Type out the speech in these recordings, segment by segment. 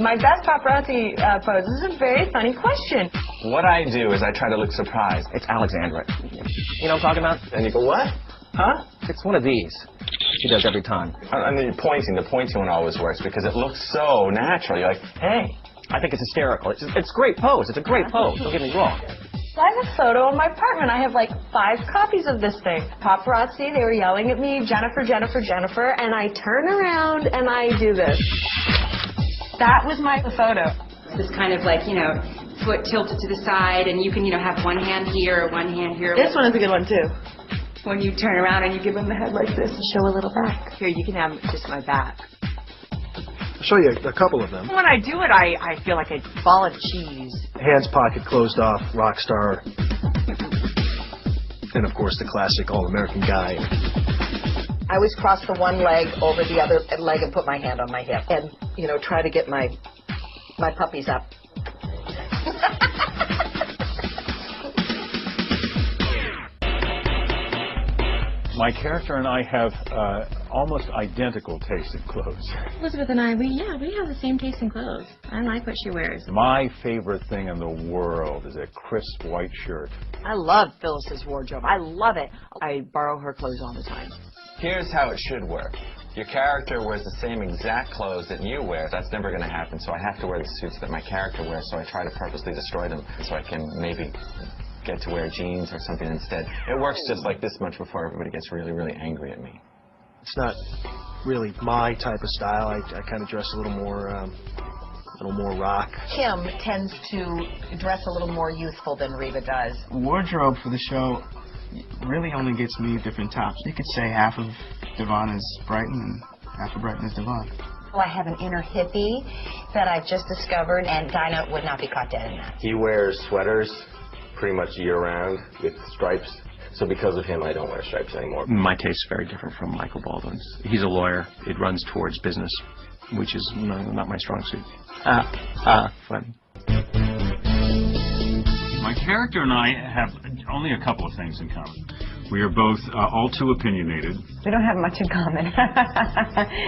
My best paparazzi pose. This is a very funny question. What I do is I try to look surprised. It's Alexandra. You know what I'm talking about? And you go, what? Huh? It's one of these. She does every time. And then you're pointing. The pointing one always works because it looks so natural. You're like, hey. I think it's hysterical. It's a great pose. It's a great pose. Don't get me wrong. I have a photo in my apartment. I have like 5 copies of this thing. Paparazzi, they were yelling at me, Jennifer, Jennifer, Jennifer, and I turn around and I do this. That was my photo. This kind of like, you know, foot tilted to the side, and you can, you know, have one hand here or one hand here. This one is a good one too. When you turn around and you give them the head like this and show a little back. Here, you can have just my back. I'll show you a couple of them. When I do it, I feel like a ball of cheese. Hands pocket closed off, rock star. And of course the classic all-American guy. I always cross the one leg over the other leg and put my hand on my hip and, you know, try to get my puppies up. My character and I have almost identical taste in clothes. Elizabeth and I, we have the same taste in clothes. I like what she wears. My favorite thing in the world is a crisp white shirt. I love Phyllis's wardrobe. I love it. I borrow her clothes all the time. Here's how it should work. Your character wears the same exact clothes that you wear. That's never going to happen, so I have to wear the suits that my character wears, so I try to purposely destroy them so I can maybe get to wear jeans or something instead. It works just like this much before everybody gets really, really angry at me. It's not really my type of style. I kind of dress a little more rock. Kim tends to dress a little more youthful than Reva does. Wardrobe for the show really only gets me different tops. You could say half of Devon is Brighton and half of Brighton is Devon. Well, I have an inner hippie that I've just discovered, and Dinah would not be caught dead in that. He wears sweaters pretty much year-round with stripes, so because of him, I don't wear stripes anymore. My taste is very different from Michael Baldwin's. He's a lawyer. It runs towards business, which is not my strong suit. Funny. My character and I have only a couple of things in common. We are both all too opinionated. We don't have much in common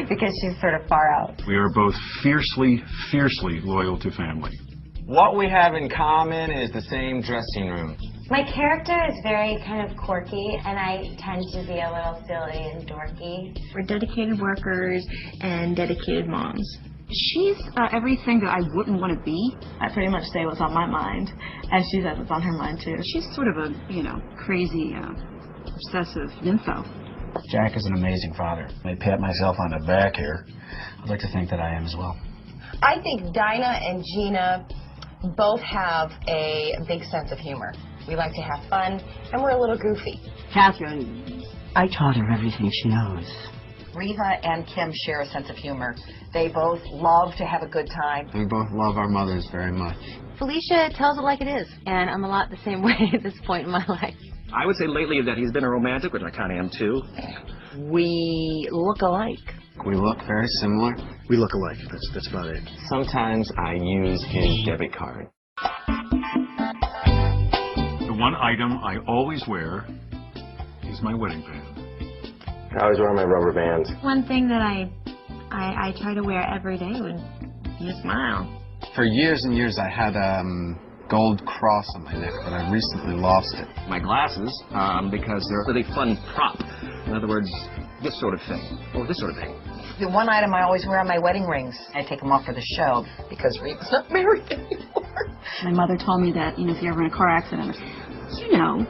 because she's sort of far out. We are both fiercely, fiercely loyal to family. What we have in common is the same dressing room. My character is very kind of quirky, and I tend to be a little silly and dorky. We're dedicated workers and dedicated moms. She's everything that I wouldn't want to be. I pretty much say what's on my mind, and she says what's on her mind too. She's sort of a, you know, crazy, obsessive nympho. Jack is an amazing father. I pat myself on the back here. I'd like to think that I am as well. I think Dinah and Gina both have a big sense of humor. We like to have fun, and we're a little goofy. Catherine, I taught her everything she knows. Reva and Kim share a sense of humor. They both love to have a good time. We both love our mothers very much. Felicia tells it like it is, and I'm a lot the same way at this point in my life. I would say lately that he's been a romantic, which I kind of am too. We look alike. We look very similar. We look alike. That's about it. Sometimes I use his debit card. The one item I always wear is my wedding band. I always wear my rubber bands. One thing that I try to wear every day would be a smile. For years and years, I had gold cross on my neck, but I recently lost it. My glasses, because they're a really fun prop. In other words, this sort of thing, or this sort of thing. The one item I always wear are my wedding rings. I take them off for the show because Reva's not married anymore. My mother told me that, you know, if you're ever in a car accident, you know,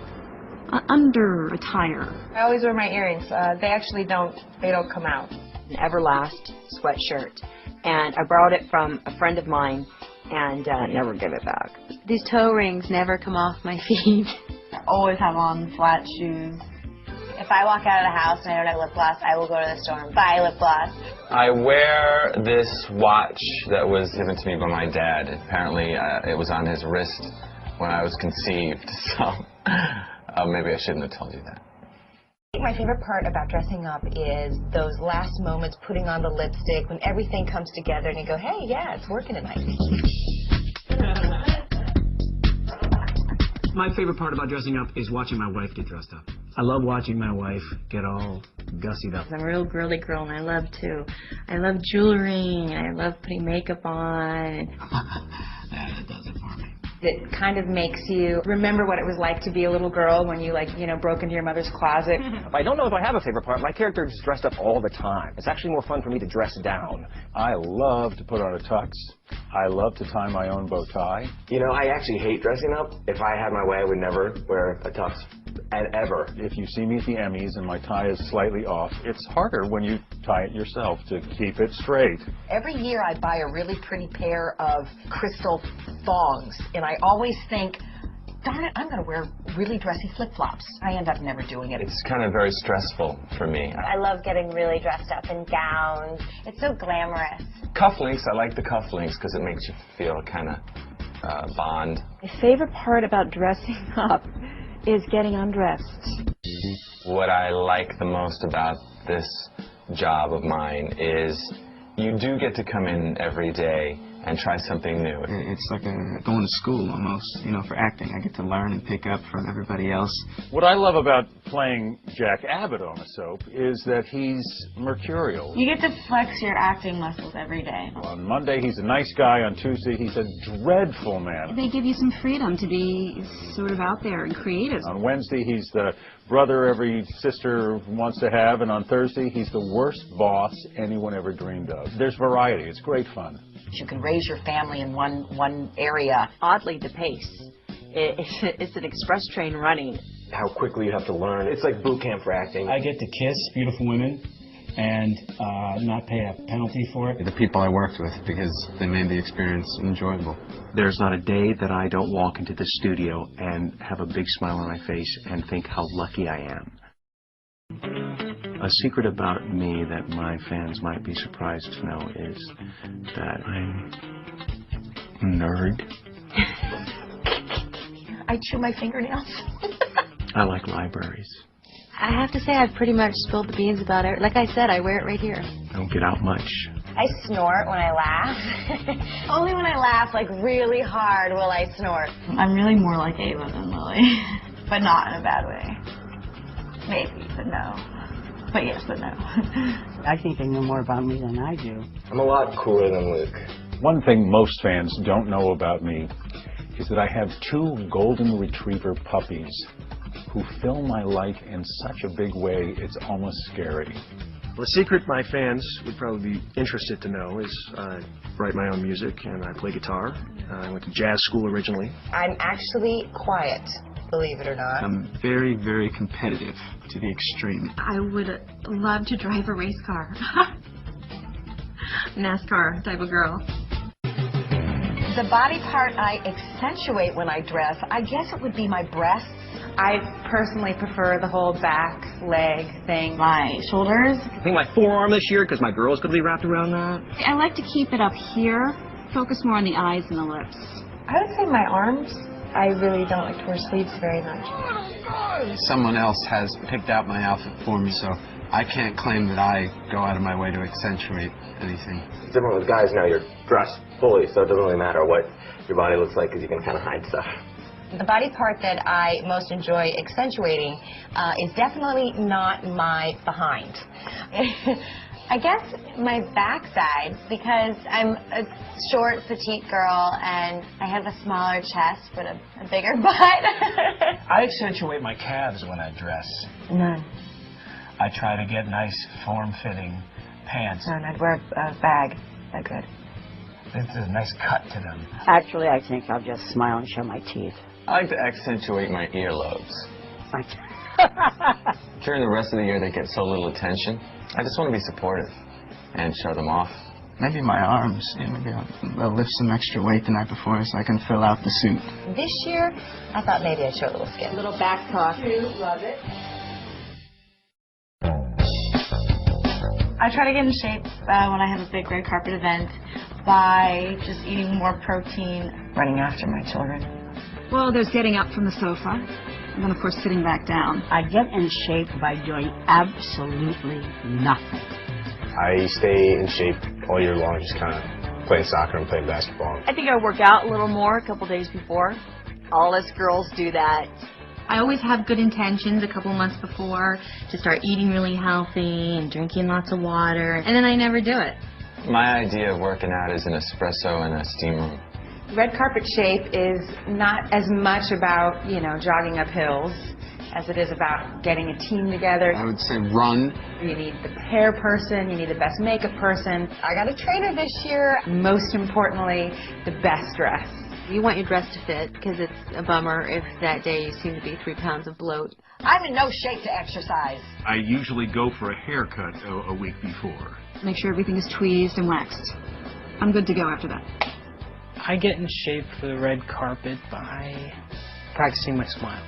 under a tire. I always wear my earrings. They don't come out. An Everlast sweatshirt, and I borrowed it from a friend of mine and never give it back. These toe rings never come off my feet. I always have on flat shoes. If I walk out of the house and I don't have lip gloss, I will go to the store and buy lip gloss. I wear this watch that was given to me by my dad. Apparently, it was on his wrist when I was conceived, so maybe I shouldn't have told you that. I think my favorite part about dressing up is those last moments, putting on the lipstick, when everything comes together and you go, hey, yeah, it's working tonight. My favorite part about dressing up is watching my wife get dressed up. I love watching my wife get all gussied up. I'm a real girly girl, and I love jewelry, and I love putting makeup on. That does it for me. It kind of makes you remember what it was like to be a little girl when you, broke into your mother's closet. I don't know if I have a favorite part. My character is dressed up all the time. It's actually more fun for me to dress down. I love to put on a tux. I love to tie my own bow tie. You know, I actually hate dressing up. If I had my way, I would never wear a tux. Ever. If you see me at the Emmys and my tie is slightly off, it's harder when you tie it yourself to keep it straight. Every year I buy a really pretty pair of crystal thongs, and I always think, darn it, I'm going to wear really dressy flip-flops. I end up never doing it. It's kind of very stressful for me. I love getting really dressed up in gowns. It's so glamorous. Cufflinks, I like the cufflinks because it makes you feel kind of bond. My favorite part about dressing up is getting undressed. What I like the most about this job of mine is you do get to come in every day and try something new. It's like going to school almost, for acting. I get to learn and pick up from everybody else. What I love about playing Jack Abbott on a soap is that he's mercurial. You get to flex your acting muscles every day. On Monday, he's a nice guy. On Tuesday, he's a dreadful man. They give you some freedom to be sort of out there and creative. On Wednesday, he's the brother every sister wants to have, and on Thursday, he's the worst boss anyone ever dreamed of. There's variety. It's great fun. You can raise your family in one area. Oddly, the pace. It's an express train running. How quickly you have to learn. It's like boot camp for acting. I get to kiss beautiful women and not pay a penalty for it. The people I worked with, because they made the experience enjoyable. There's not a day that I don't walk into the studio and have a big smile on my face and think how lucky I am. A secret about me that my fans might be surprised to know is that I'm a nerd. I chew my fingernails. I like libraries. I have to say I've pretty much spilled the beans about it. Like I said, I wear it right here. I don't get out much. I snort when I laugh. Only when I laugh, really hard, will I snort. I'm really more like Ava than Lily, but not in a bad way. Maybe, but no. But yes, but no. I think they know more about me than I do. I'm a lot cooler than Luke. One thing most fans don't know about me is that I have 2 golden retriever puppies who fill my life in such a big way it's almost scary. The secret my fans would probably be interested to know is I write my own music and I play guitar. I went to jazz school originally. I'm actually quiet, believe it or not. I'm very, very competitive to the extreme. I would love to drive a race car. NASCAR type of girl. The body part I accentuate when I dress, I guess it would be my breasts. I personally prefer the whole back leg thing. My shoulders. I think my forearm this year, because my girl's going to be wrapped around that. I like to keep it up here, focus more on the eyes and the lips. I would say my arms. I really don't like to wear sleeves very much. Someone else has picked out my outfit for me, so I can't claim that I go out of my way to accentuate anything. It's different with guys now. You're dressed fully, so it doesn't really matter what your body looks like because you can kind of hide stuff. The body part that I most enjoy accentuating is definitely not my behind. I guess my backside, because I'm a short, petite girl, and I have a smaller chest, but a bigger butt. I accentuate my calves when I dress. None. I try to get nice, form-fitting pants. None. I'd wear a bag. That good. There's a nice cut to them. Actually, I think I'll just smile and show my teeth. I like to accentuate my earlobes. During the rest of the year, they get so little attention. I just want to be supportive and show them off. Maybe my arms. Maybe I'll lift some extra weight the night before so I can fill out the suit. This year, I thought maybe I'd show a little skin. A little back talk. Love it. I try to get in shape when I have a big red carpet event by just eating more protein. Running after my children. Well, there's getting up from the sofa, and then, of course, sitting back down. I get in shape by doing absolutely nothing. I stay in shape all year long, just kind of playing soccer and playing basketball. I think I work out a little more a couple days before. All us girls do that I always have good intentions a couple months before to start eating really healthy and drinking lots of water, and then I never do it. My idea of working out is an espresso and a steam room. Red carpet shape is not as much about, you know, jogging up hills as it is about getting a team together. I would say run. You need the hair person, you need the best makeup person. I got a trainer this year. Most importantly, the best dress. You want your dress to fit, because it's a bummer if that day you seem to be 3 pounds of bloat. I'm in no shape to exercise. I usually go for a haircut a week before. Make sure everything is tweezed and waxed. I'm good to go after that. I get in shape for the red carpet by practicing my smile.